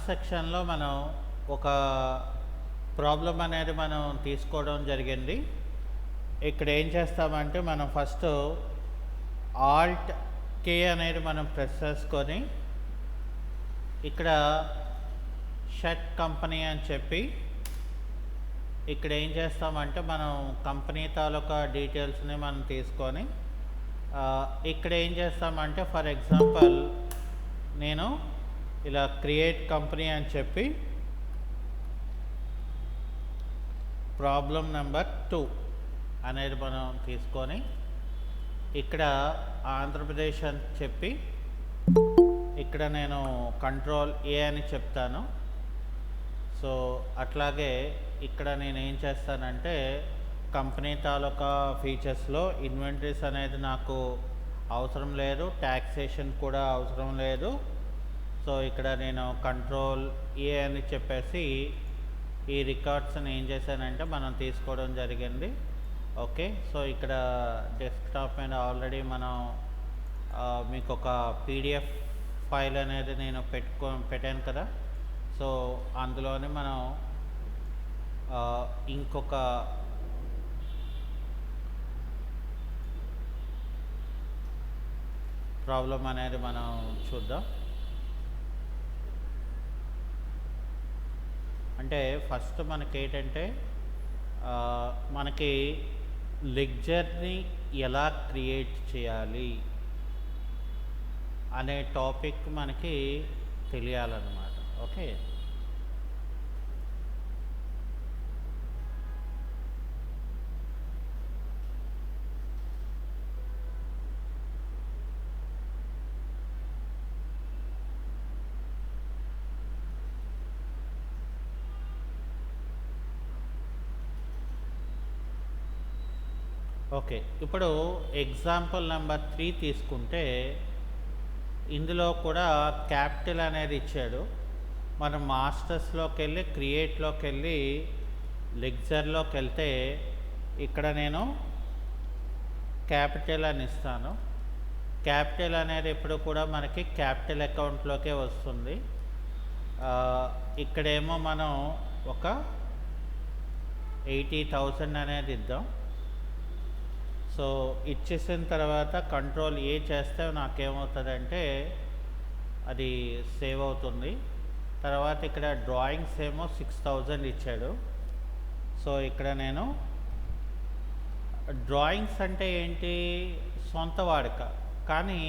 సెక్షన్లో మనం ఒక ప్రాబ్లం అనేది మనం తీసుకోవడం జరిగింది. ఇక్కడ ఏం చేస్తామంటే మనం ఫస్ట్ ఆల్ట్ కే అనేది మనం ప్రెస్ చేసుకొని ఇక్కడ షట్ కంపెనీ అని చెప్పి ఇక్కడ ఏం చేస్తామంటే మనం కంపెనీ తాలూకా డీటెయిల్స్ని మనం తీసుకొని ఇక్కడ ఏం చేస్తామంటే ఫర్ ఎగ్జాంపుల్ నేను ఇలా క్రియేట్ కంపెనీ అని చెప్పి ప్రాబ్లం నెంబర్ 2 అనేది మనం తీసుకొని ఇక్కడ ఆంధ్రప్రదేశ్ అని చెప్పి ఇక్కడ నేను కంట్రోల్ ఏ అని చెప్తాను. సో అట్లాగే ఇక్కడ నేను ఏం చేస్తానంటే కంపెనీ తాలూకా ఫీచర్స్లో ఇన్వెంటరీస్ అనేది నాకు అవసరం లేదు, ట్యాక్సేషన్ కూడా అవసరం లేదు. సో ఇక్కడ నేను కంట్రోల్ ఏ అని చెప్పేసి ఈ రికార్డ్స్ని ఏం చేశానంటే మనం తీసుకోవడం జరిగింది. ఓకే, సో ఇక్కడ డెస్క్టాప్ మీద ఆల్రెడీ మనం మీకు ఒక పీడిఎఫ్ ఫైల్ అనేది నేను పెట్టాను కదా. సో అందులోనే మనం ఇంకొక ప్రాబ్లం అనేది మనం చూద్దాం. అంటే ఫస్ట్ మనకి ఏంటంటే మనకి లెడ్జర్ని ఎలా క్రియేట్ చేయాలి అనే టాపిక్ మనకి తెలియాలన్నమాట. ఓకే, ఓకే ఇప్పుడు ఎగ్జాంపుల్ నెంబర్ 3 తీసుకుంటే ఇందులో కూడా క్యాపిటల్ అనేది ఇచ్చాడు. మనం మాస్టర్స్లోకి వెళ్ళి క్రియేట్లోకి వెళ్ళి లెడ్జర్లోకి వెళ్తే ఇక్కడ నేను క్యాపిటల్ అని ఇస్తాను. క్యాపిటల్ అనేది ఎప్పుడు కూడా మనకి క్యాపిటల్ అకౌంట్లోకే వస్తుంది. ఇక్కడేమో మనం ఒక 80,000 అనేది ఇద్దాం. సో ఇచ్చేసిన తర్వాత కంట్రోల్ ఏ చేస్తే నాకేమవుతుందంటే అది సేవ్ అవుతుంది. తర్వాత ఇక్కడ డ్రాయింగ్స్ ఏమో 6,000 ఇచ్చాడు. సో ఇక్కడ నేను డ్రాయింగ్స్ అంటే ఏంటి, సొంత వాడుక, కానీ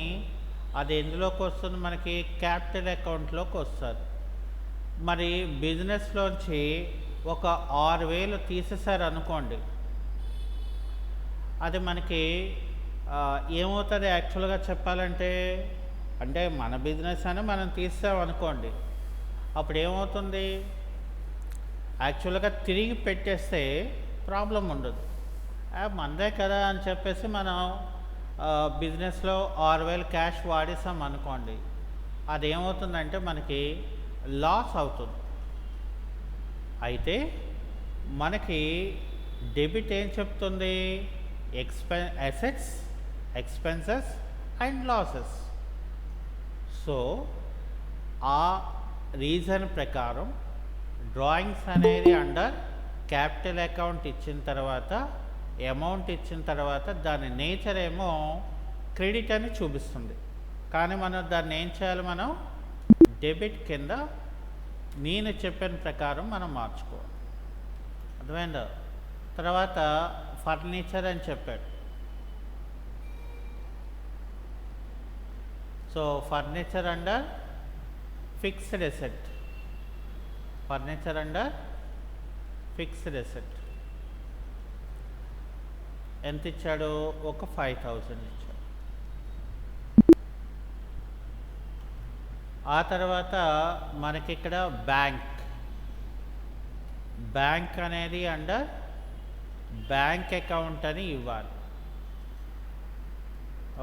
అది ఎందులోకి వస్తుంది, మనకి క్యాపిటల్ అకౌంట్లోకి వస్తుంది. మరి బిజినెస్లోంచి ఒక 6,000 తీసేసారు అనుకోండి, అది మనకి ఏమవుతుంది యాక్చువల్గా చెప్పాలంటే, అంటే మన బిజినెస్ అని మనం తీసామనుకోండి, అప్పుడు ఏమవుతుంది, యాక్చువల్గా తిరిగి పెట్టేస్తే ప్రాబ్లం ఉండదు. మనదే కదా అని చెప్పేసి మనం బిజినెస్లో 6,000 క్యాష్ వాడేసాం అనుకోండి, అదేమవుతుందంటే మనకి లాస్ అవుతుంది. అయితే మనకి డెబిట్ ఏం చెప్తుంది, assets, expenses and losses. So ఆ రీజన్ ప్రకారం డ్రాయింగ్స్ అనేది అండర్ క్యాపిటల్ అకౌంట్ ఇచ్చిన తర్వాత, అమౌంట్ ఇచ్చిన తర్వాత దాని నేచర్ ఏమో క్రెడిట్ అని చూపిస్తుంది. కానీ మనం దాన్ని ఏం చేయాలి, మనం డెబిట్ కింద నేను చెప్పిన ప్రకారం మనం మార్చుకోవాలి. అర్థమైందా? తర్వాత ఫర్నిచర్ అని చెప్పాడు. So furniture under fixed asset, furniture under fixed asset ఎంత ఇచ్చాడు, ఒక 5,000 ఇచ్చాడు. ఆ తర్వాత మనకి ఇక్కడ బ్యాంక్ అనేది అండర్ బ్యాంక్ అకౌంట్ అని ఇవ్వాలి.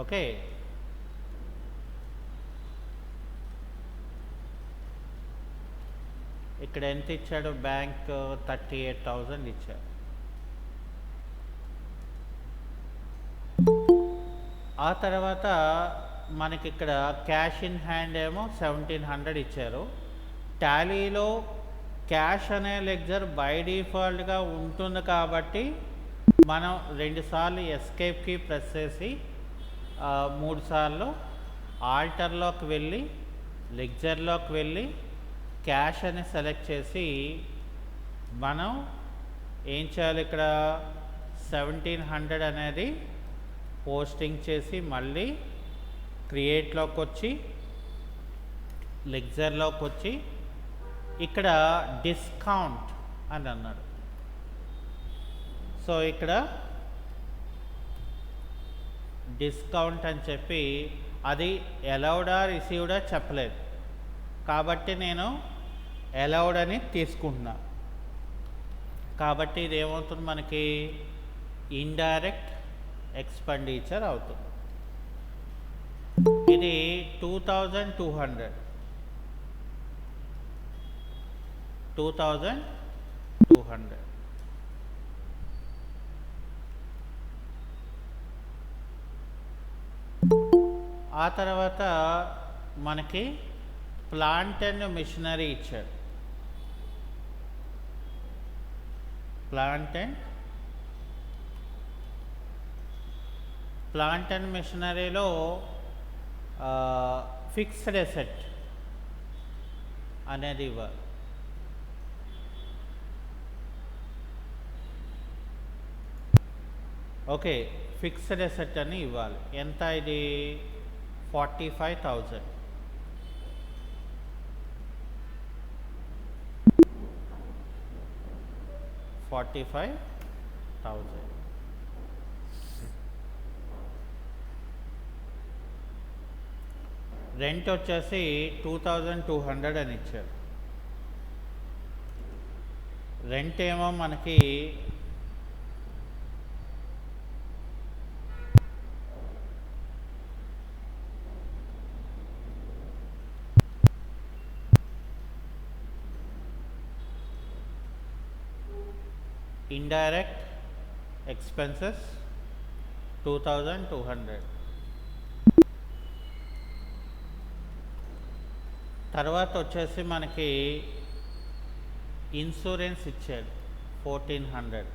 ఓకే, ఇక్కడ ఎంత ఇచ్చాడు, బ్యాంక్ 38,000 ఇచ్చాడు. ఆ తర్వాత మనకి ఇక్కడ క్యాష్ ఇన్ హ్యాండ్ ఏమో 1,700 ఇచ్చారు. టాలీలో క్యాష్ అనే లెడ్జర్ బై డిఫాల్ట్గా ఉంటుంది కాబట్టి మనం 2 సార్లు ఎస్కేప్ కీ ప్రెస్ చేసి 3 సార్లు ఆల్టర్లోకి వెళ్ళి లెడ్జర్లోకి వెళ్ళి క్యాష్ అని సెలెక్ట్ చేసి మనం ఏం చేయాలి, ఇక్కడ 1700 అనేది పోస్టింగ్ చేసి మళ్ళీ క్రియేట్లోకి వచ్చి లెడ్జర్లోకి వచ్చి ఇక్కడ డిస్కౌంట్ అని అన్నాడు. సో ఇక్కడ డిస్కౌంట్ అని చెప్పి అది అలౌడా రిసీవ్డా చెప్పలేదు కాబట్టి నేను అలౌడ్ అని తీసుకుంటున్నా. కాబట్టి ఇది ఏమవుతుంది, మనకి ఇండైరెక్ట్ ఎక్స్పెండిచర్ అవుతుంది. ఇది 2200 ఆ తర్వాత మనకి ప్లాంట్ అండ్ మిషనరీ ఇచ్చాడు. ప్లాంట్ అండ్ మిషనరీలో ఫిక్స్డ్ అసెట్ అనేది ఇవ్వాలి. ఓకే, ఫిక్స్డ్ అసెట్ అని ఇవ్వాలి. ఎంత ఇది? 45,000. రెంట్ వచ్చేసి 2200 అని ఇచ్చారు. రెంట్ ఏమో మనకి ఇండైరెక్ట్ ఎక్స్పెన్సెస్ 2200. తర్వాత వచ్చేసి మనకి ఇన్సూరెన్స్ ఇచ్చాడు 1400.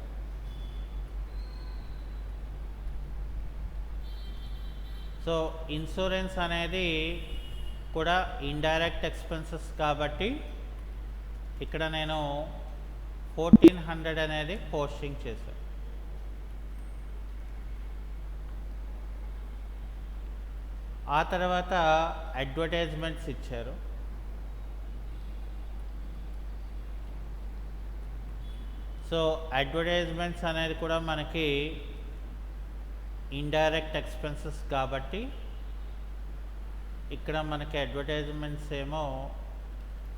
సో ఇన్సూరెన్స్ అనేది కూడా ఇండైరెక్ట్ ఎక్స్పెన్సెస్ కాబట్టి ఇక్కడ నేను 1400 అనేది పోస్టింగ్ చేశాను. ఆ తర్వాత అడ్వర్టైజ్మెంట్స్ ఇచ్చారు. సో అడ్వర్టైజ్మెంట్స్ అనేది కూడా మనకి ఇండైరెక్ట్ ఎక్స్పెన్సెస్ కాబట్టి ఇక్కడ మనకి అడ్వర్టైజ్మెంట్స్ ఏమో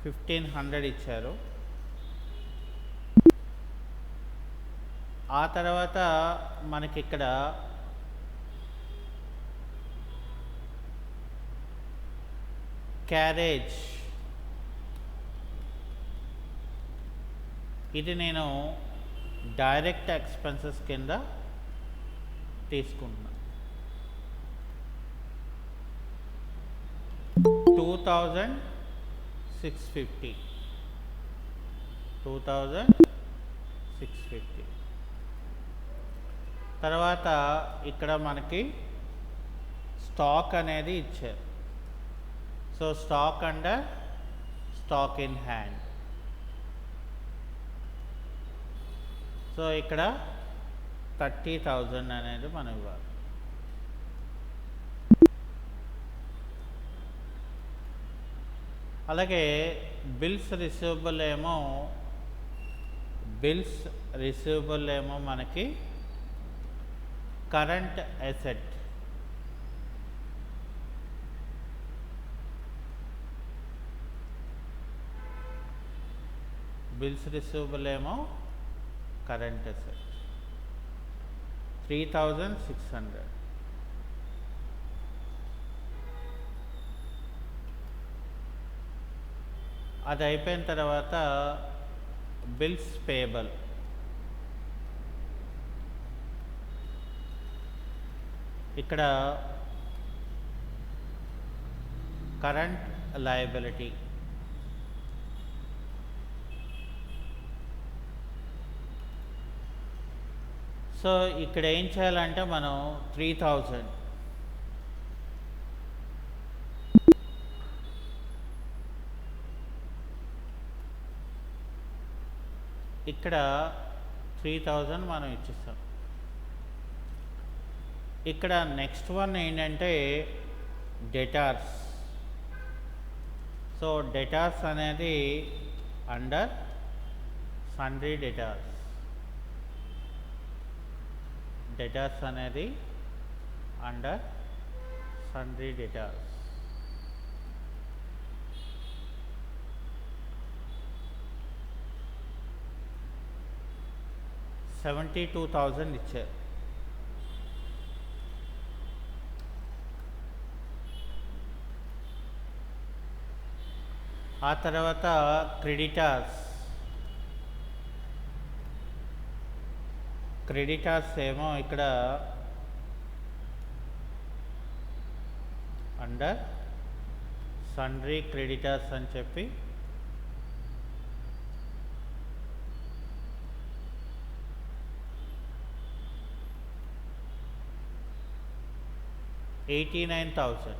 1500 ఇచ్చారు. ఆ తర్వాత మనకి ఇక్కడ క్యారేజ్, ఇది నేను డైరెక్ట్ ఎక్స్పెన్సెస్ కింద తీసుకుంటున్నా. 2650. తర్వాత ఇక్కడ మనకి స్టాక్ అనేది ఇచ్చారు. So stock under stock in hand. So ఇక్కడ 30,000 అనేది మనం ఇవ్వాలి. అలాగే బిల్స్ రిసీవబుల్ ఏమో మనకి కరెంట్ అసెట్. బిల్స్ రిసీవబుల్ ఏమో కరెంట్ అసెట్ 3600. అది అయిపోయిన తర్వాత బిల్స్ పేయబుల్. ఇక్కడ కరెంట్ లయబిలిటీ సో ఇక్కడ ఏం చేయాలంటే మనం 3000 ఇక్కడ 3000 మనం ఇచ్చేస్తాం. ఇక్కడ నెక్స్ట్ వన్ ఏంటంటే డెటార్స్. సో డెటార్స్ అనేది అండర్ సన్రీ డెటార్స్. డెటార్స్ అనేది అండర్ సన్రీ డెటార్స్. $72,000 ఇచ్చారు. ఆ తర్వాత క్రెడిటార్స్. క్రెడిటార్స్ ఏమో ఇక్కడ అండర్ సన్రీ క్రెడిటార్స్ అని చెప్పి $89,000.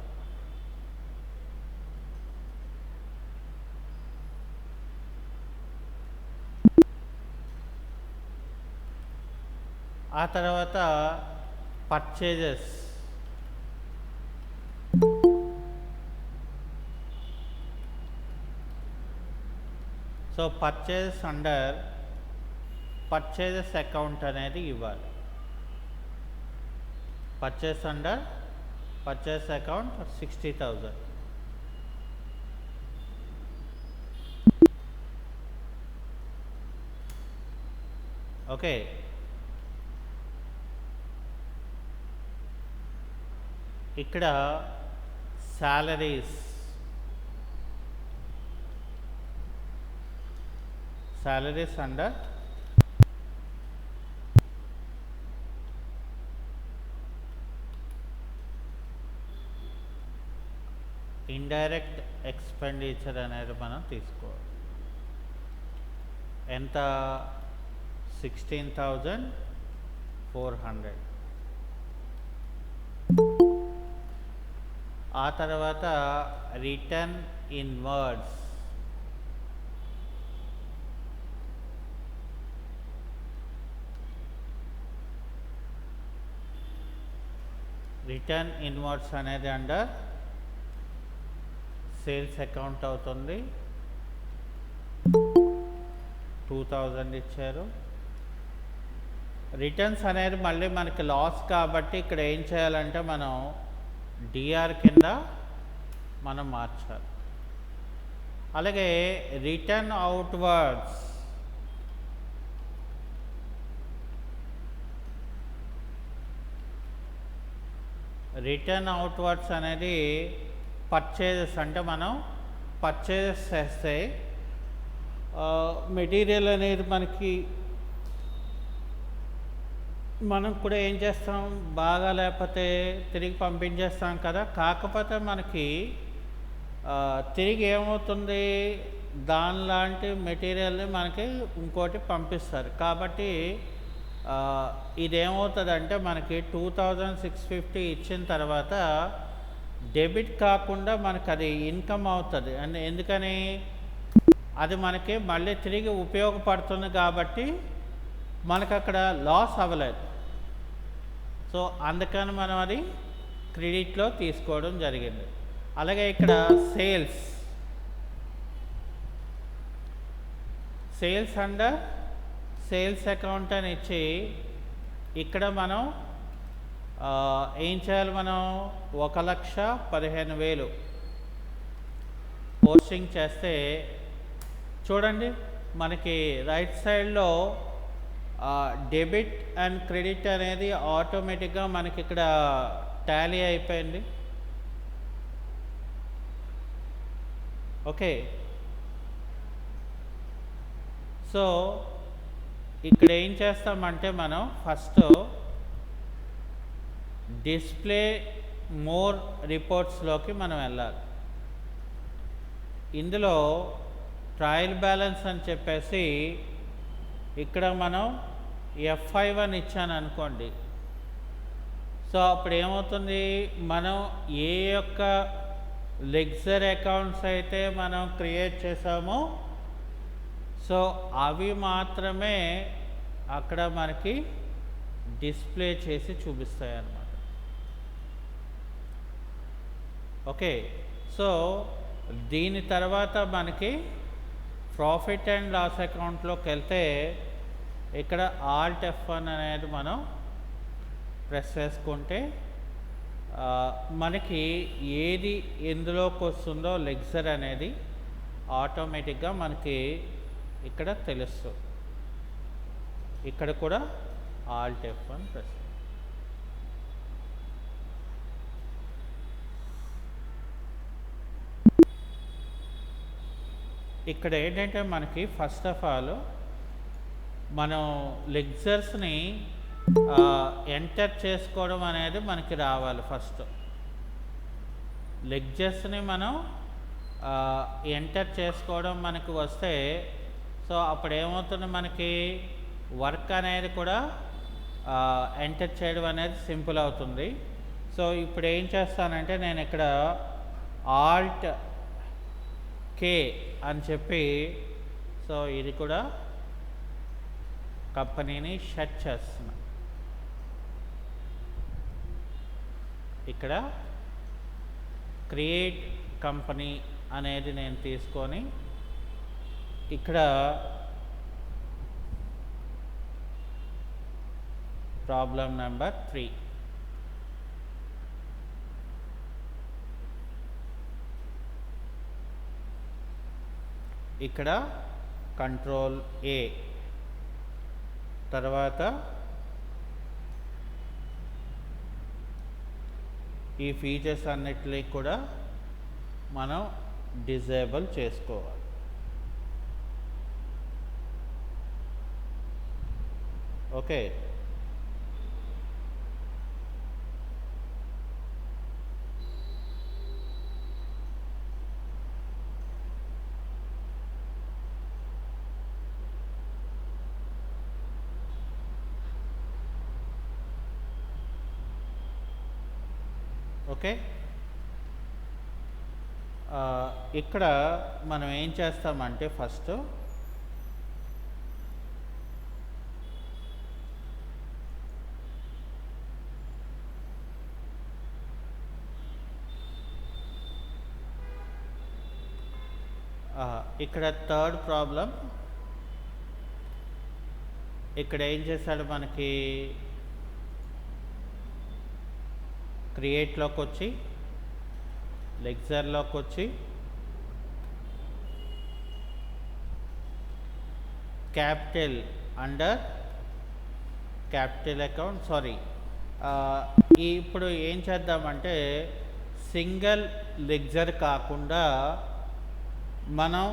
ఆ తర్వాత purchases. So purchases under purchases account అనేది ఇవ్వాలి. Purchase under purchase account 60,000. Okay, ఇక్కడ salaries. Salaries under indirect expenditure అనేది మనం తీసుకోవాలి. ఎంత? 16,400. ఆ తర్వాత రిటర్న్ ఇన్వర్డ్స్. రిటర్న్ ఇన్వర్డ్స్ అనేది అండర్ సేల్స్ అకౌంట్ అవుతుంది. 2,000 ఇచ్చారు. రిటర్న్స్ అనేది మళ్ళీ మనకి లాస్ కాబట్టి ఇక్కడ ఏం చేయాలంటే మనం డిఆర్ కింద మనం మార్చాలి. అలాగే రిటర్న్ అవుట్వర్డ్స్. రిటర్న్ అవుట్వర్డ్స్ అనేది పర్చేజెస్. అంటే మనం పర్చేజెస్ చేస్తే మెటీరియల్ అనేది మనకి మనం కూడా ఏం చేస్తాం, బాగా లేకపోతే తిరిగి పంపించేస్తాం కదా. కాకపోతే మనకి తిరిగి ఏమవుతుంది, దానిలాంటి మెటీరియల్ని మనకి ఇంకోటి పంపిస్తారు. కాబట్టి ఇదేమవుతుందంటే మనకి 2,650 ఇచ్చిన తర్వాత డెబిట్ కాకుండా మనకు అది ఇన్కమ్ అవుతుంది. అంటే ఎందుకని, అది మనకి మళ్ళీ తిరిగి ఉపయోగపడుతుంది కాబట్టి మనకు అక్కడ లాస్ అవ్వలేదు. సో అందుకని మనం అది క్రెడిట్లో తీసుకోవడం జరిగింది. అలాగే ఇక్కడ sales. Sales under sales account అని ఇచ్చి ఇక్కడ మనం ఏం చేయాలి, మనం 1,15,000 పోస్టింగ్ చేస్తే చూడండి మనకి రైట్ సైడ్లో డెబిట్ అండ్ క్రెడిట్ అనేది ఆటోమేటిక్గా మనకి ఇక్కడ టాలీ అయిపోయింది. ఓకే, సో ఇక్కడ ఏం చేస్తామంటే మనం ఫస్ట్ డిస్ప్లే మోర్ రిపోర్ట్స్లోకి మనం వెళ్ళాలి. ఇందులో ట్రయల్ బ్యాలెన్స్ అని చెప్పేసి ఇక్కడ మనం F51 ఇచ్చాను అనుకోండి. సో అప్పుడు ఏమవుతుంది, మనం ఏ యొక్క లెగ్జర్ అకౌంట్స్ అయితే మనం క్రియేట్ చేసామో సో అవి మాత్రమే అక్కడ మనకి డిస్ప్లే చేసి చూపిస్తాయి అన్నమాట. ఓకే, సో దీని తర్వాత మనకి ప్రాఫిట్ అండ్ లాస్ అకౌంట్లోకి వెళ్తే ఇక్కడ ఆల్ట్ F1 అనేది మనం ప్రెస్ చేసుకుంటే మనకి ఏది ఎందులోకి వస్తుందో లెగ్జర్ అనేది ఆటోమేటిక్గా మనకి ఇక్కడ తెలుస్తుంది. ఇక్కడ కూడా ఆల్ట్ F1 ప్రెస్. ఇక్కడ ఏంటంటే మనకి ఫస్ట్ ఆఫ్ ఆల్ మనం లెగ్జర్స్ని ఎంటర్ చేసుకోవడం అనేది మనకి రావాలి. ఫస్ట్ లెగ్జర్స్ని మనం ఎంటర్ చేసుకోవడం మనకు వస్తే సో అప్పుడు ఏమవుతుంది, మనకి వర్క్ అనేది కూడా ఎంటర్ చేయడం అనేది సింపుల్ అవుతుంది. సో ఇప్పుడు ఏం చేస్తానంటే నేను ఇక్కడ ఆల్ట్ K అని చెప్పి సో ఇది కూడా కంపెనీని షట్ చేస్తున్నా. ఇక్కడ క్రియేట్ కంపెనీ అనేది నేను తీసుకొని ఇక్కడ ప్రాబ్లం నెంబర్ 3 ఇక్కడ కంట్రోల్ A తర్వాత ఈ ఫీచర్స్ అన్నిటినీ కూడా మనం డిజేబుల్ చేసుకోవాలి. Okay, okay. ఇక్కడ మనం ఏం చేస్తామంటే ఫస్ట్ ఇక్కడ థర్డ్ ప్రాబ్లం ఇక్కడ ఏం చేశాడు, మనకి క్రియేట్లోకి వచ్చి లెగ్జర్లోకి వచ్చి క్యాపిటల్ అండర్ క్యాపిటల్ అకౌంట్ ఇప్పుడు ఏం చేద్దామంటే సింగిల్ లెగ్జర్ కాకుండా మనం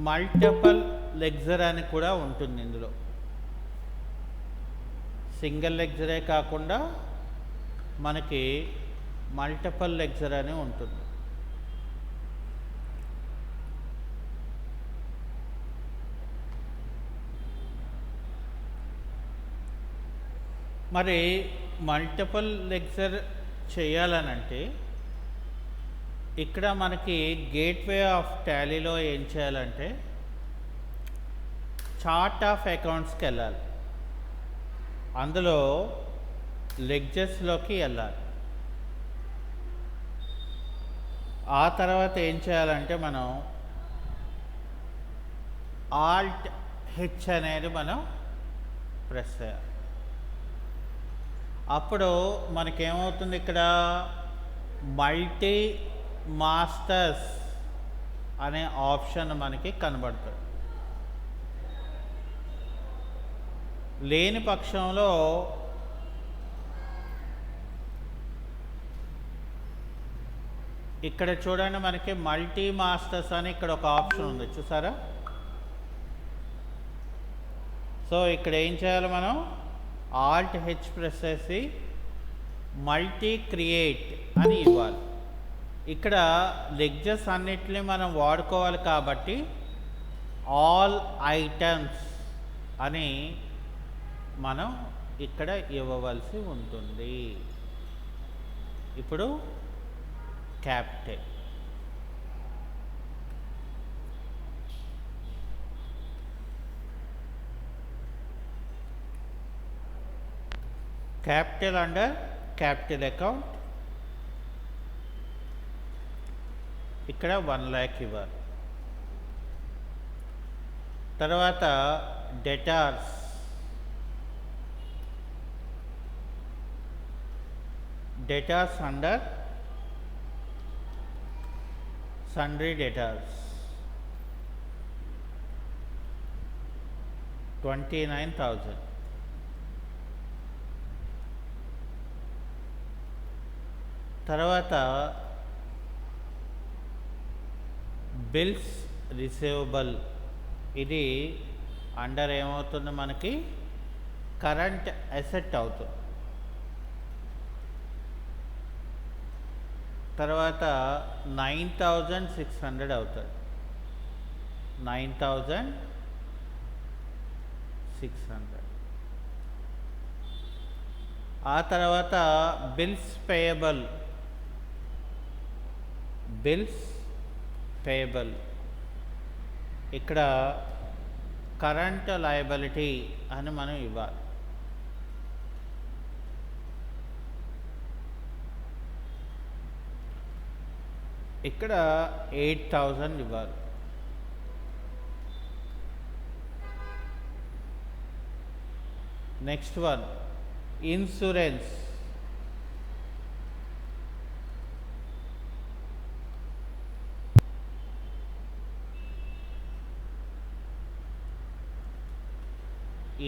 మల్టిపుల్ లెగ్జర్ అని కూడా ఉంటుంది. ఇందులో సింగిల్ లెగ్జరే కాకుండా మనకి మల్టిపుల్ లెగ్జర్ అని ఉంటుంది. మరి మల్టిపుల్ లెగ్జర్ చేయాలనంటే ఇక్కడ మనకి గేట్వే ఆఫ్ టాలీలో ఏం చేయాలంటే చార్ట్ ఆఫ్ అకౌంట్స్కి వెళ్ళాలి. అందులో లెగ్జర్స్లోకి వెళ్ళాలి. ఆ తర్వాత ఏం చేయాలంటే మనం ఆల్ట్ H అనేది మనం ప్రెస్ చేయాలి. అప్పుడు మనకేమవుతుంది, ఇక్కడ మల్టీ మాస్టర్స్ అనే ఆప్షన్ మనకి కనబడుతుంది. లేని పక్షంలో ఇక్కడ చూడండి, మనకి మల్టీ మాస్టర్స్ అని ఇక్కడ ఒక ఆప్షన్ ఉంది, చూసారా? సో ఇక్కడ ఏం చేయాలి, మనం ఆల్ట్ H ప్రెస్ చేసి మల్టీ క్రియేట్ అని ఇవ్వాలి. ఇక్కడ లెగ్జర్స్ అన్నిటిని మనం వాడుకోవాలి కాబట్టి ఆల్ ఐటమ్స్ అని మనం ఇక్కడ ఇవ్వవలసి ఉంటుంది. ఇప్పుడు క్యాపిటల్ అండర్ క్యాపిటల్ అకౌంట్ ఇక్కడ 1 lakh ఇవ్వాలి. తర్వాత డెటార్స్ అండర్ sundry debtors 29,000. తర్వాత బిల్స్ రిసీవబుల్ ఇది అండర్ ఏమవుతుంది మనకి కరెంట్ అసెట్ అవుతుంది. తర్వాత 9,600 అవుతుంది. 9,600. ఆ తర్వాత బిల్స్ పేయబుల్ ఇక్కడ కరెంట్ లయబిలిటీ అని మనం ఇవ్వాలి. ఇక్కడ 8,000 ఇవ్వాలి. Next one insurance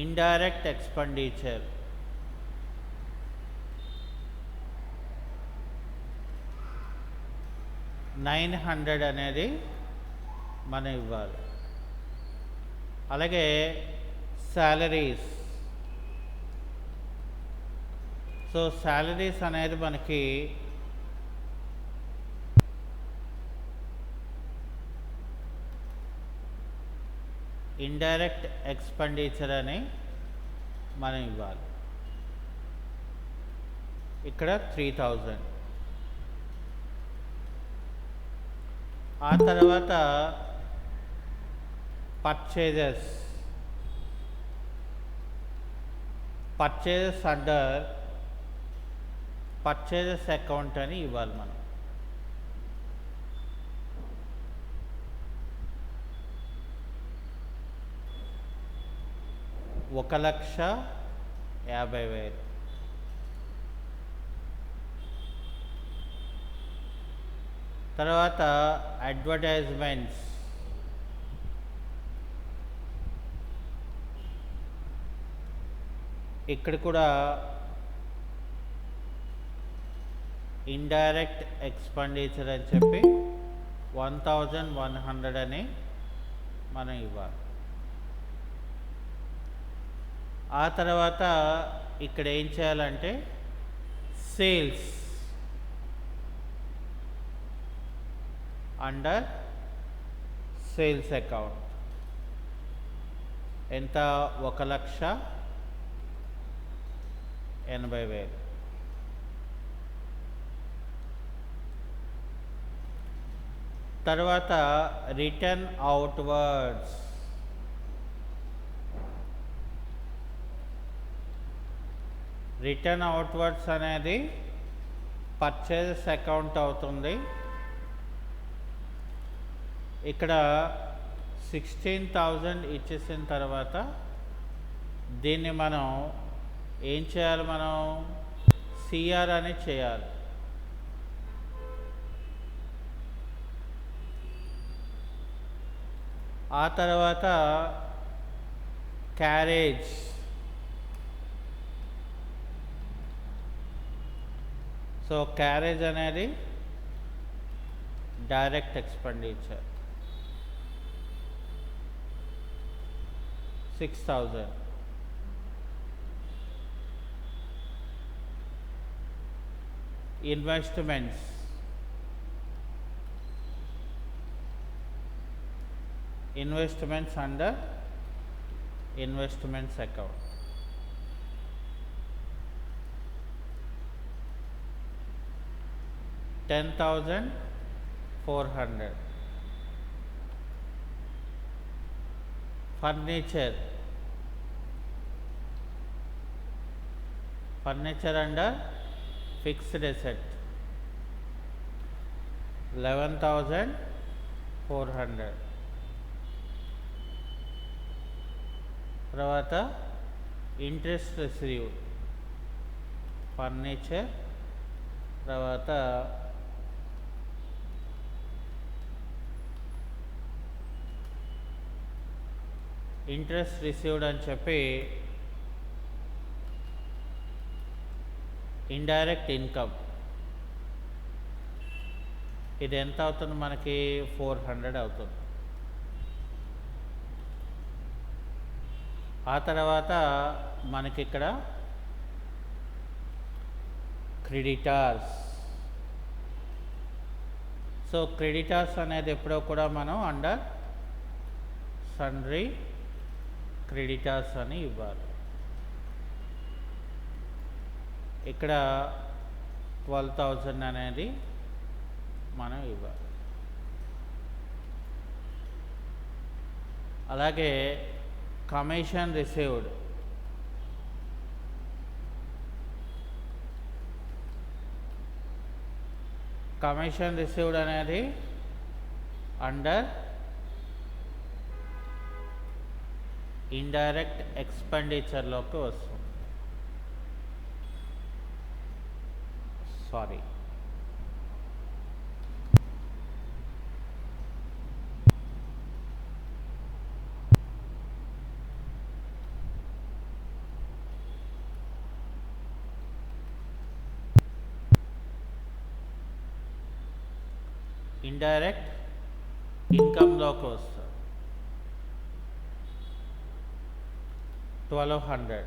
indirect expenditure 900 అనేది మనం ఇవ్వాలి. అలాగే శాలరీస్ శాలరీస్ అనేది మనకి ఇండైరెక్ట్ ఎక్స్పెండిచర్ అని మనం ఇవ్వాలి. ఇక్కడ 3,000. ఆ తర్వాత పర్చేజెస్ అండర్ పర్చేజెస్ అకౌంట్ అని ఇవ్వాలి మనం. ఒక 1,50,000. తర్వాత అడ్వర్టైజ్మెంట్స్ ఇక్కడ కూడా ఇండైరెక్ట్ ఎక్స్పెండిచర్ అని చెప్పి 1,100 అని మనం ఇవ్వాలి. ఆ తర్వాత ఇక్కడ ఏం చేయాలంటే సేల్స్ అండర్ సేల్స్ అకౌంట్ ఎంత 1,80,000. తర్వాత రిటర్న్ అవుట్వర్డ్స్ అనేది పర్చేజెస్ అకౌంట్ అవుతుంది. ఇక్కడ 16,000 ఇచ్చేసిన తర్వాత దీన్ని మనం ఏం చేయాలి, మనం సిఆర్ అని చేయాలి. ఆ తర్వాత క్యారేజ్ క్యారేజ్ అనేది direct expenditure 6,000. Investments under investments account 10,400. Furniture under fixed asset 11,400. తర్వాత ఇంట్రెస్ట్ రిసీవ్ ఫర్నిచర్, తర్వాత ఇంట్రెస్ట్ రిసీవ్డ్ అని చెప్పి ఇండైరెక్ట్ ఇన్కమ్ ఇది ఎంత అవుతుంది మనకి 400 అవుతుంది. ఆ తర్వాత మనకి ఇక్కడ క్రెడిటార్స్. సో క్రెడిటార్స్ అనేది ఎప్పుడో కూడా మనం అండర్ సన్రీ క్రెడిటార్స్ అని ఇవ్వాలి. ఇక్కడ 12,000 అనేది మనం ఇవ్వాలి. అలాగే కమిషన్ రిసీవ్డ్ అనేది అండర్ ఇండైరెక్ట్ ఎక్స్పెండిచర్లోకి వస్తుంది. సారీ, ఇండైరెక్ట్ ఇన్కమ్లోకి వస్తుంది 1,200.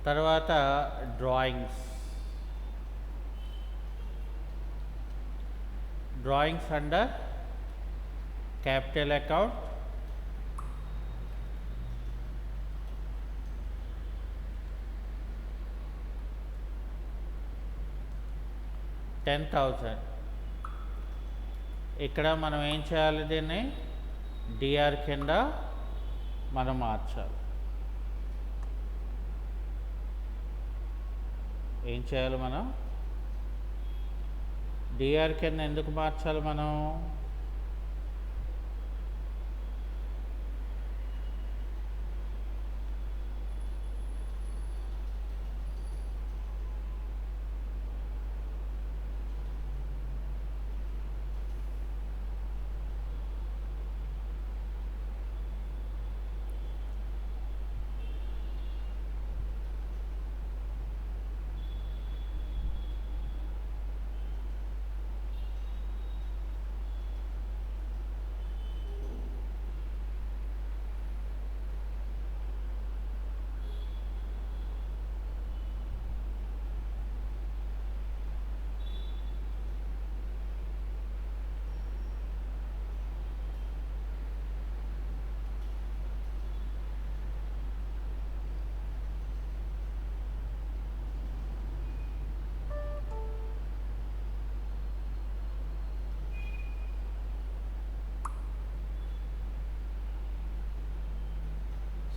తర్వాత డ్రాయింగ్స్ అండర్ క్యాపిటల్ అకౌంట్ 10,000. ఇక్కడ మనం ఏం చేయాలి, దీన్ని డిఆర్ కింద మనం మార్చాలి. ఏం చేయాలి, మనం డిఆర్ కింద ఎందుకు మార్చాలి మనం?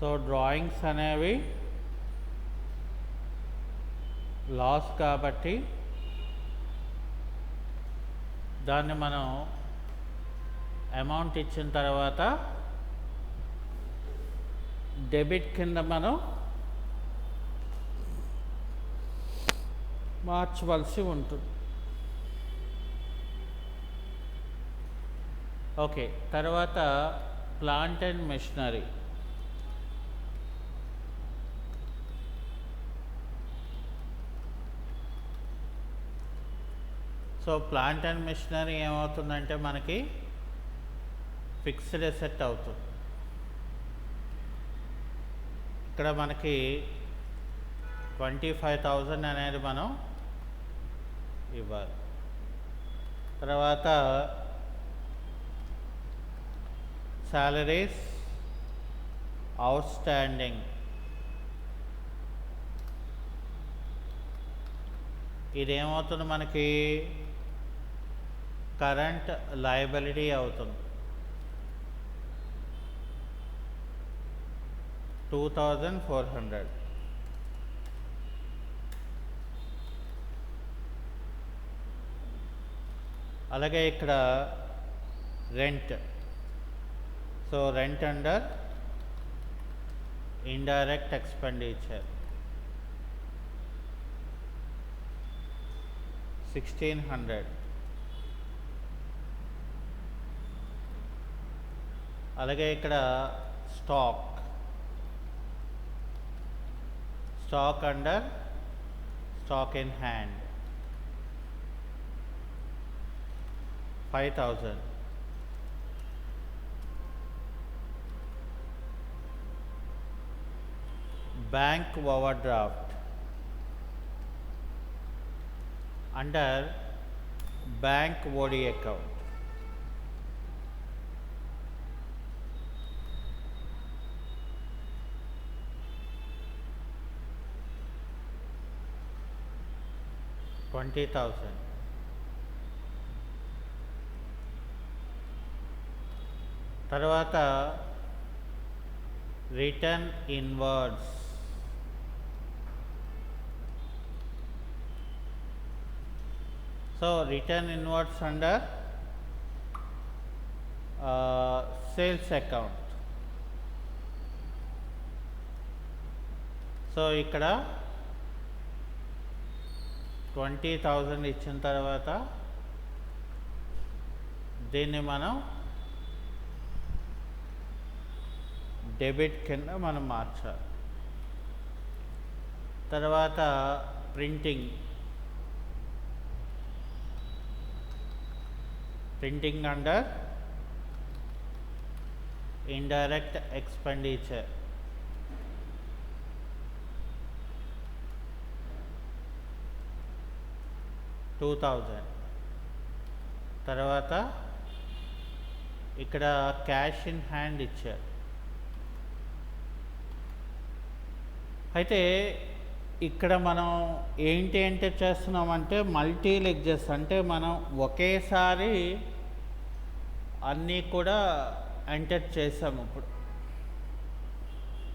సో డ్రాయింగ్స్ అనేవి లాస్ కాబట్టి దాన్ని మనం అమౌంట్ ఇచ్చిన తర్వాత డెబిట్ కింద మనం మార్చవలసి ఉంటుంది. ఓకే, తర్వాత plant and machinery. So plant and machinery ఏమవుతుందంటే మనకి ఫిక్స్డ్ అసెట్ అవుతుంది. ఇక్కడ మనకి 25,000 అనేది మనం ఇవ్వాలి. తర్వాత salaries outstanding ఇదేమవుతుంది మనకి కరెంట్ లయబిలిటీ అవుతుంది. 2400. అలాగే ఇక్కడ rent. So rent under indirect expenditure 1600. అలాగే ఇక్కడ stock under stock in hand 5000. Bank overdraft under bank OD account 20,000. తర్వాత return inwards. So return inwards under sales account. So ఇక్కడ 20,000 ఇచ్చిన తర్వాత దీన్ని మనం డెబిట్ కింద మనం మార్చాలి. తర్వాత ప్రింటింగ్ అండర్ ఇండైరెక్ట్ ఎక్స్పెండిచర్ 2000. తర్వాత ఇక్కడ క్యాష్ ఇన్ హ్యాండ్ ఇచ్చారు. అయితే ఇక్కడ మనం ఏంటి ఎంటర్ చేస్తున్నామంటే మల్టీ లెడ్జర్స్, అంటే మనం ఒకేసారి అన్నీ కూడా ఎంటర్ చేసాము ఇప్పుడు.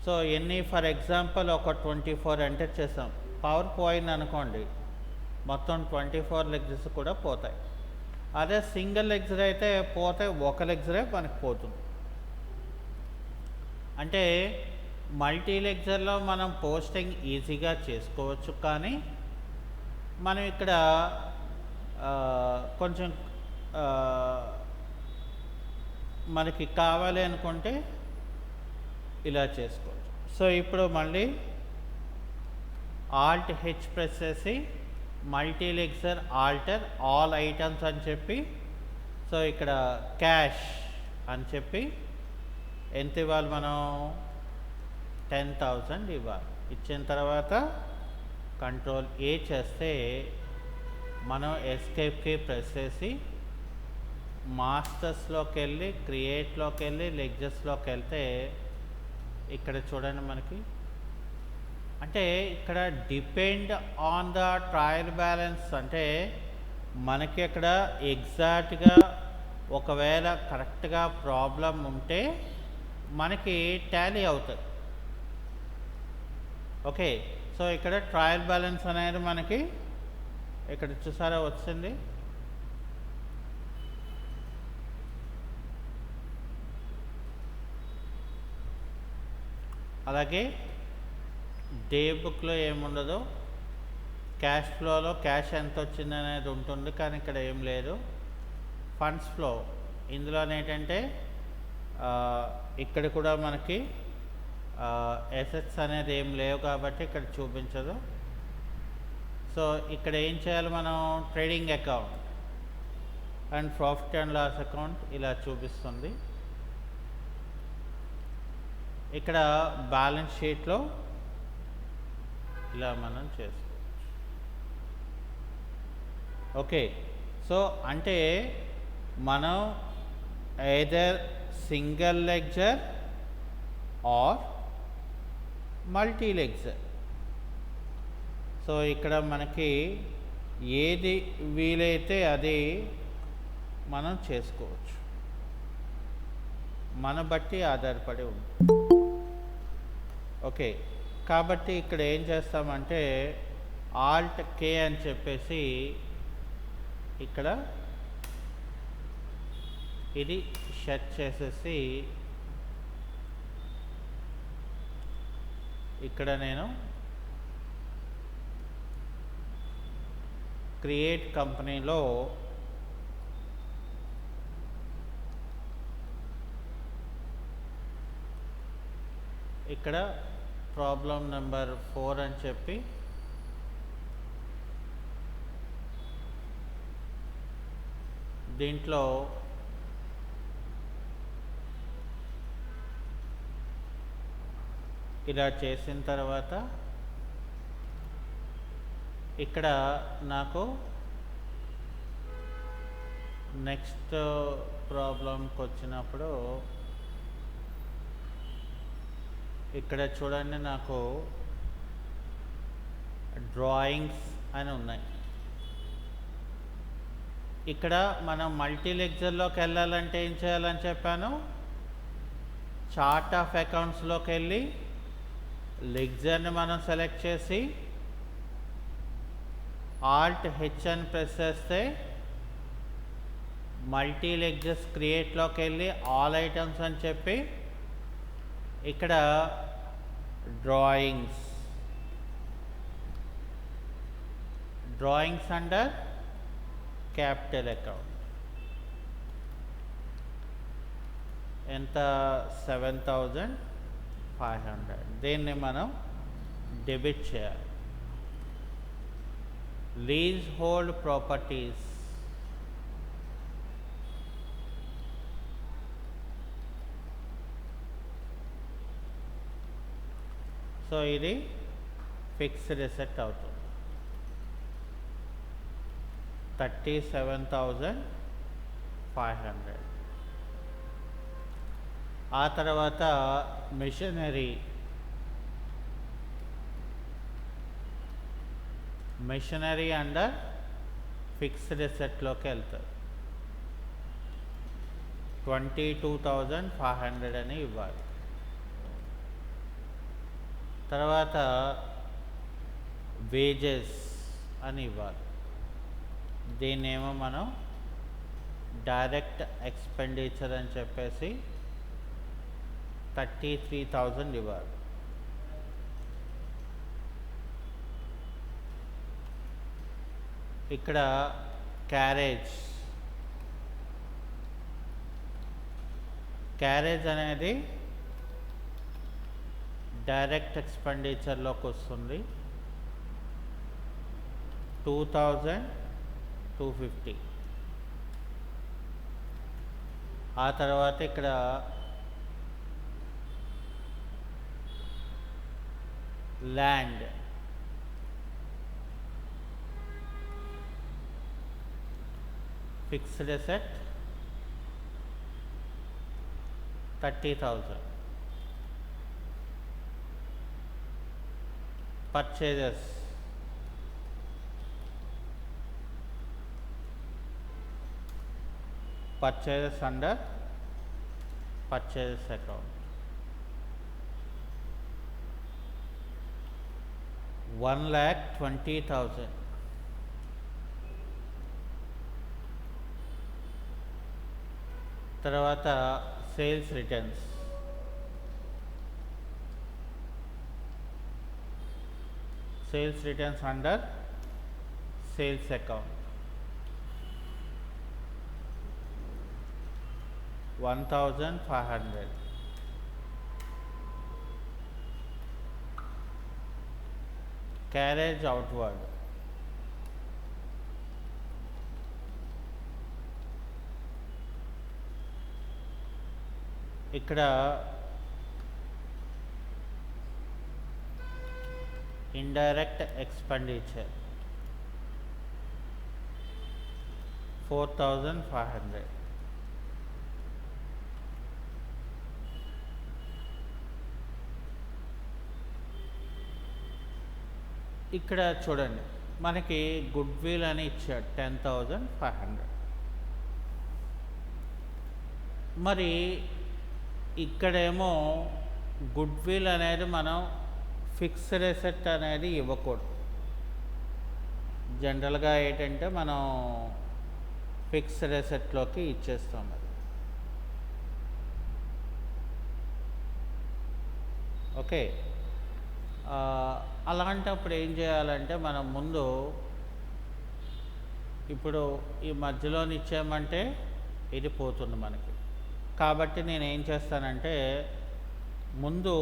సో ఎన్ని ఫర్ ఎగ్జాంపుల్ ఒక 24 ఎంటర్ చేసాం. పవర్ పోయింది అనుకోండి, మొత్తం 24 లెగ్జర్స్ కూడా పోతాయి. అదే సింగిల్ లెగ్జర్ అయితే పోతే ఒక లెగ్జరే మనకు పోతుంది. అంటే మల్టీ లెగ్జర్లో మనం పోస్టింగ్ ఈజీగా చేసుకోవచ్చు, కానీ మనం ఇక్కడ కొంచెం మనకి కావాలి అనుకుంటే ఇలా చేసుకోవచ్చు. సో ఇప్పుడు మళ్ళీ Alt H ప్రెస్ చేసి multi ledger alter all items అని చెప్పి, సో ఇక్కడ క్యాష్ అని చెప్పి ఎంత ఇవ్వాలి మనం 10,000 ఇవ్వాలి. ఇచ్చిన తర్వాత కంట్రోల్ ఏ చేస్తే మనం ఎస్కేప్కి ప్రెస్ చేసి మాస్టర్స్లోకి వెళ్ళి క్రియేట్లోకి వెళ్ళి లెగ్జర్స్లోకి వెళ్తే ఇక్కడ చూడండి మనకి, అంటే ఇక్కడ depend on the trial balance, అంటే మనకి ఇక్కడ ఎగ్జాక్ట్గా ఒకవేళ కరెక్ట్గా ప్రాబ్లం ఉంటే మనకి టాలీ అవుతుంది. ఓకే, సో ఇక్కడ ట్రయల్ బ్యాలెన్స్ అనేది మనకి ఇక్కడ చూసారా వచ్చింది. అలాగే డే బుక్లో ఏముండదు, క్యాష్ ఫ్లోలో క్యాష్ ఎంత వచ్చింది అనేది ఉంటుంది, కానీ ఇక్కడ ఏం లేదు. ఫండ్స్ ఫ్లో ఇందులో ఏంటంటే ఇక్కడ కూడా మనకి ఎసెట్స్ అనేది ఏం లేవు కాబట్టి ఇక్కడ చూపించదు. సో ఇక్కడ ఏం చేయాలి మనం, trading account and profit and loss account ఇలా చూపిస్తుంది. ఇక్కడ బ్యాలెన్స్ షీట్లో ఇలా మనం చేసుకోవచ్చు. ఓకే, సో అంటే మనం either single ledger or multi ledger. So ఇక్కడ మనకి ఏది వీలైతే అది మనం చేసుకోవచ్చు, మన బట్టి ఆధారపడి ఉంది. ఓకే, కాబట్టి ఇక్కడ ఏం చేస్తామంటే ఆల్ట్ కే అని చెప్పేసి ఇక్కడ ఇది సెట్ చేసేసి ఇక్కడ నేను క్రియేట్ కంపెనీలో ఇక్కడ ప్రాబ్లం నెంబర్ 4 అని చెప్పి దీంట్లో ఇలా చేసిన తర్వాత ఇక్కడ నాకు నెక్స్ట్ ప్రాబ్లంకి వచ్చినప్పుడు ఇక్కడ చూడండి, నాకు డ్రాయింగ్స్ అని ఉన్నాయి. ఇక్కడ మనం మల్టీ లెక్చర్లోకి వెళ్ళాలంటే ఏం చేయాలని చెప్పాను, చార్ట్ ఆఫ్ అకౌంట్స్లోకి వెళ్ళి లెక్చర్ని మనం సెలెక్ట్ చేసి ఆల్ట్ హెచ్ అని ప్రెస్ చేస్తే మల్టీ లెక్చర్స్ క్రియేట్లోకి వెళ్ళి ఆల్ ఐటమ్స్ అని చెప్పి ఇక్కడ డ్రాయింగ్స్ అండర్ క్యాపిటల్ అకౌంట్ ఎంత 7,500. దీన్ని మనం డెబిట్ చేయాలి. లీజ్ హోల్డ్ ప్రాపర్టీస్ సో ఇది ఫిక్స్డ్ అసెట్ అవుతుంది. 37,500. ఆ తర్వాత మెషినరీ అండర్ ఫిక్స్డ్ అసెట్లోకి వెళ్తుంది. 22,500 అని ఇవ్వాలి. తర్వాత వేజెస్ అని ఇవ్వాలి. దీన్నేమో మనం డైరెక్ట్ ఎక్స్పెండిచర్ అని చెప్పేసి 33,000 ఇవ్వాలి. ఇక్కడ క్యారేజ్ అనేది డైరెక్ట్ ఎక్స్పెండిచర్లోకి వస్తుంది. 2,250. ఆ తర్వాత ఇక్కడ land fixed asset 30,000. Purchases under purchases account 1,20,000. తర్వాత sales returns under sales account 1,500. Carriage outward ఇక్కడ ఇండైరెక్ట్ ఎక్స్పెండిచర్ 4,500. ఇక్కడ చూడండి, మనకి గుడ్ విల్ అని ఇచ్చాడు 10,500. మరి ఇక్కడేమో గుడ్ విల్ అనేది మనం ఫిక్స్డ్ అసెట్ అనేది ఇవ్వకూడదు. జనరల్గా ఏంటంటే మనం ఫిక్స్డ్ అసెట్లోకి ఇచ్చేస్తాం. అది ఓకే. అలాంటప్పుడు ఏం చేయాలంటే మనం ముందు ఇప్పుడు ఈ మధ్యలోని ఇచ్చామంటే ఇది పోతుంది మనకి. కాబట్టి నేను ఏం చేస్తానంటే ముందు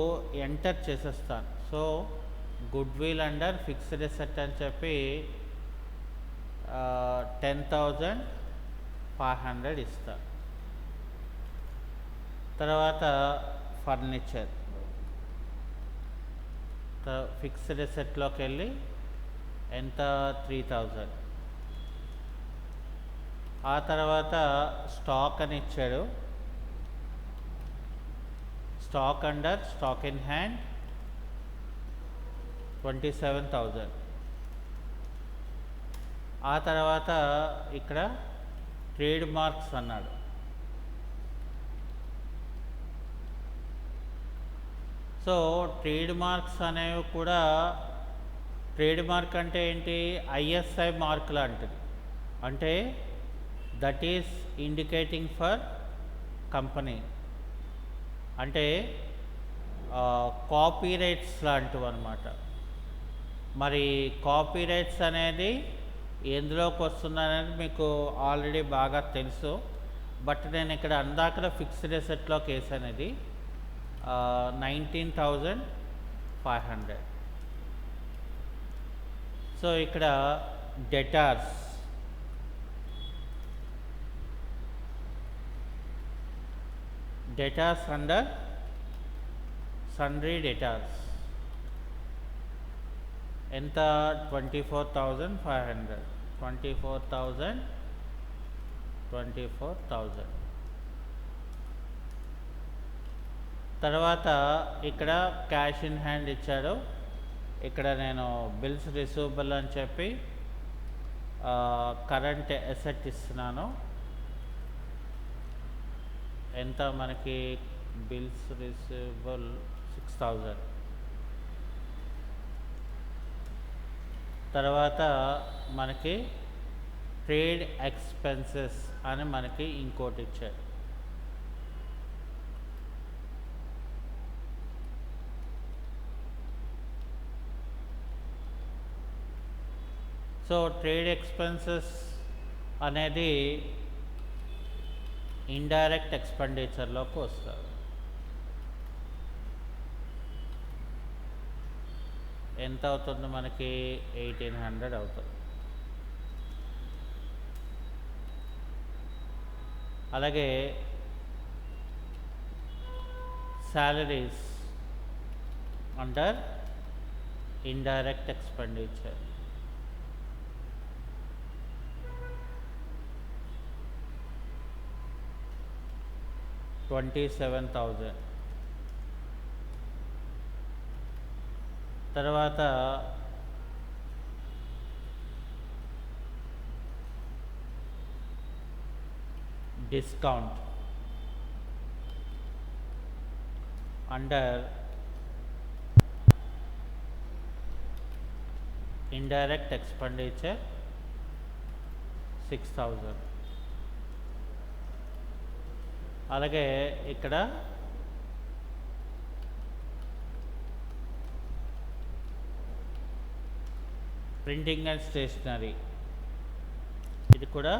ఎంటర్ చేసేస్తాను. So good will under fixed asset అని చెప్పి 10,500 ఇస్తాను. తర్వాత ఫర్నిచర్ ఫిక్స్డ్ అసెట్లోకి వెళ్ళి ఎంత 3,000. ఆ తర్వాత స్టాక్ అని ఇచ్చాడు. Stock under stock in hand 27,000. ఆ తర్వాత ఇక్కడ ట్రేడ్ మార్క్స్ అన్నాడు. సో ట్రేడ్ మార్క్స్ అనేవి కూడా, ట్రేడ్ మార్క్ అంటే ఏంటి, ఐఎస్ఐ మార్క్ లాంటిది. అంటే that is indicating for company. అంటే కాపీరైట్స్ లాంటివి అన్నమాట. మరి కాపీరైట్స్ అనేది ఎందులోకి వస్తుందనేది మీకు ఆల్రెడీ బాగా తెలుసు. బట్ నేను ఇక్కడ అందాక ఫిక్స్డ్ అసెట్లోకి వేసాను. ఇది 19,500. సో ఇక్కడ డెటార్స్ అండర్ సన్రీ డెటార్స్ ఎంత 24,500. 24,000. తర్వాత ఇక్కడ క్యాష్ ఇన్ హ్యాండ్ ఇచ్చాడు. ఇక్కడ నేను బిల్స్ రిసీవబుల్ అని చెప్పి కరెంట్ అసెట్ ఇస్తున్నాను. ఎంత మనకి బిల్స్ రిసీవబుల్ 6,000. తర్వాత మనకి ట్రేడ్ ఎక్స్పెన్సెస్ అని మనకి ఇంకోటి ఇచ్చాడు. సో ట్రేడ్ ఎక్స్పెన్సెస్ అనేది ఇండైరెక్ట్ ఎక్స్పెండిచర్లోకి వస్తుంది. ఎంత అవుతుంది మనకి 1,800 అవుతుంది. అలాగే శాలరీస్ అండర్ ఇండైరెక్ట్ ఎక్స్పెండిచర్ 27,000. తర్వాత డిస్కౌంట్ అండర్ ఇండైరెక్ట్ ఎక్స్పెండిచర్ 6,000. అలాగే ఇక్కడ ప్రింటింగ్ అండ్ స్టేషనరీ, ఇది కూడా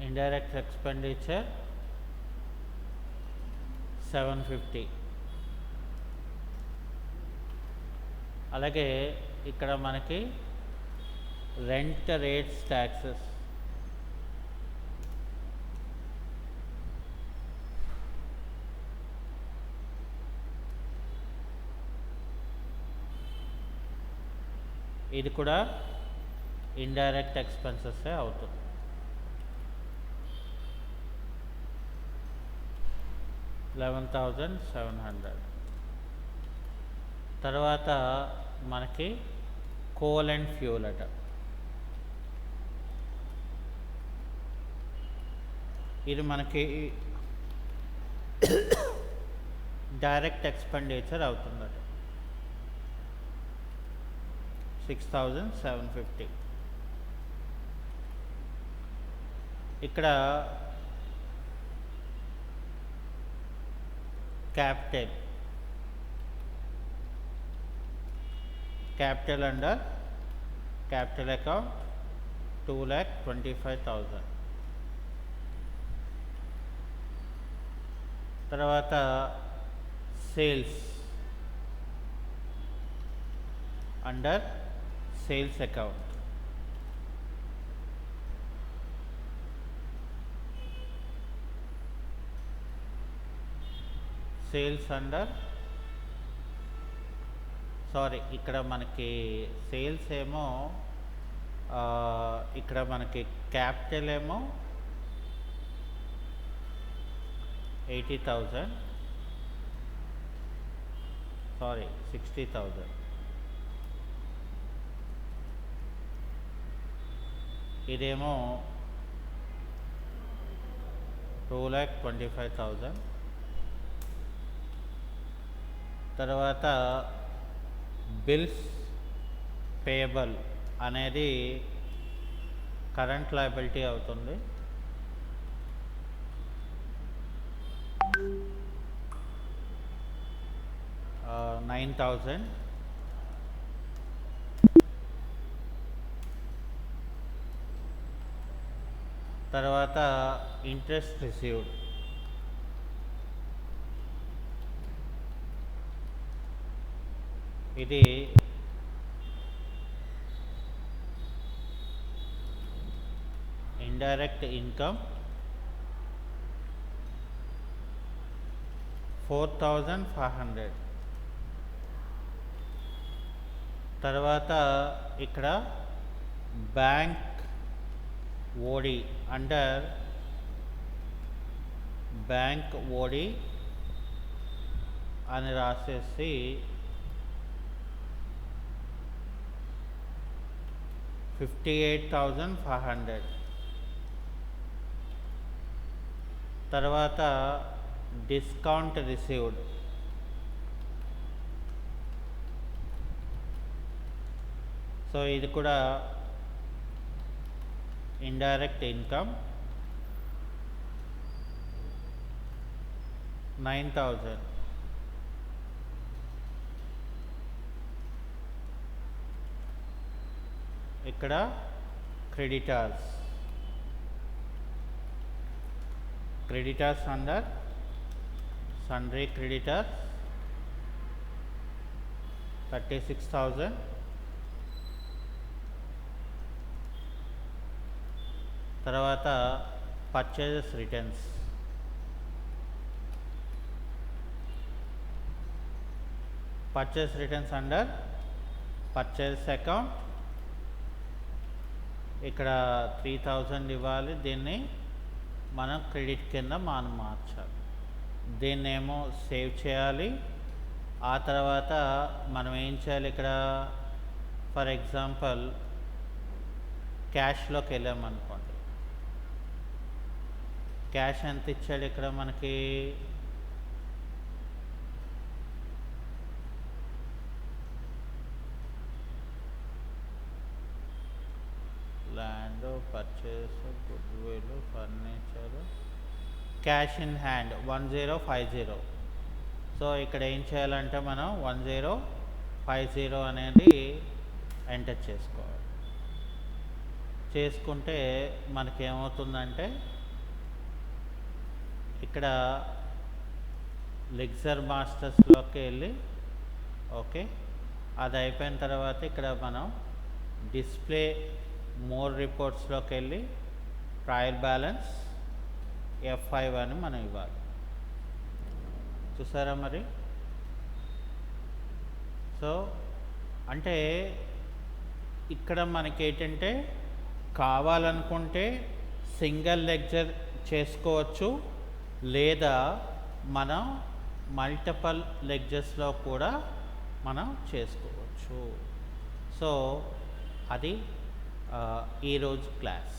ఇండైరెక్ట్ ఎక్స్పెండిచర్ 750. అలాగే ఇక్కడ మనకి రెంట్ రేట్స్ ట్యాక్సెస్ ఇది కూడా ఇండైరెక్ట్ ఎక్స్పెన్సెస్ అవుతుంది. $11,700. తర్వాత మనకి కోల్ అండ్ ఫ్యూల్ అట. ఇది మనకి డైరెక్ట్ ఎక్స్పెండిచర్ అవుతుందట. 6,750. ఇక్కడ క్యాపిటల్ అండర్ క్యాపిటల్ అకౌంట్ 2,25,000. తర్వాత sales under sales account. Sales under ఇక్కడ మనకి సేల్స్ ఏమో ఇక్కడ మనకి క్యాపిటల్ ఏమో 80,000, 60,000. ఇదేమో 2,25,000. తర్వాత బిల్స్ పేయబుల్ అనేది కరెంట్ లయబిలిటీ అవుతుంది. 9,000. తర్వాత ఇంట్రెస్ట్ రిసీవ్డ్ ఇది ఇండైరెక్ట్ ఇన్కమ్ 4,500. తర్వాత ఇక్కడ బ్యాంక్ ఓడి అండర్ బ్యాంక్ ఓడి అని రాసేసి 58,500. తర్వాత డిస్కౌంట్ రిసీవ్డ్ ఇది కూడా ఇండైరెక్ట్ ఇన్కమ్ 9,000. ఇక్కడ క్రెడిటార్స్ అండర్ సన్రీ క్రెడిటార్స్ 36,000. తర్వాత purchases returns under purchase account ఇక్కడ 3,000 ఇవ్వాలి. దీన్ని మనం క్రెడిట్ కింద మనం మార్చాలి. దీన్నేమో సేవ్ చేయాలి. ఆ తర్వాత మనం ఏం చేయాలి, ఇక్కడ ఫర్ ఎగ్జాంపుల్ క్యాష్లోకి వెళ్ళామనుకోండి, క్యాష్ ఎంత ఇచ్చాడు ఇక్కడ మనకి land, purchase, good will, furniture, cash in hand 1050. ఇక్కడ ఏం చేయాలంటే మనం 1050 అనేది ఎంటర్ చేసుకోవాలి. చేసుకుంటే మనకేమవుతుందంటే ఇక్కడ లెక్చర్ మాస్టర్స్లోకి వెళ్ళి ఓకే, అది అయిపోయిన తర్వాత ఇక్కడ మనం డిస్ప్లే మోర్ రిపోర్ట్స్లోకి వెళ్ళి ట్రయల్ బ్యాలెన్స్ F5 అని మనం ఇవ్వాలి. చూసారా మరి? అంటే ఇక్కడ మనకి ఏంటంటే కావాలనుకుంటే సింగిల్ లెక్చర్ చేసుకోవచ్చు, లేదా మనం మల్టిపల్ లెక్చర్స్లో కూడా మనం చేసుకోవచ్చు. సో అది ఈరోజు క్లాస్.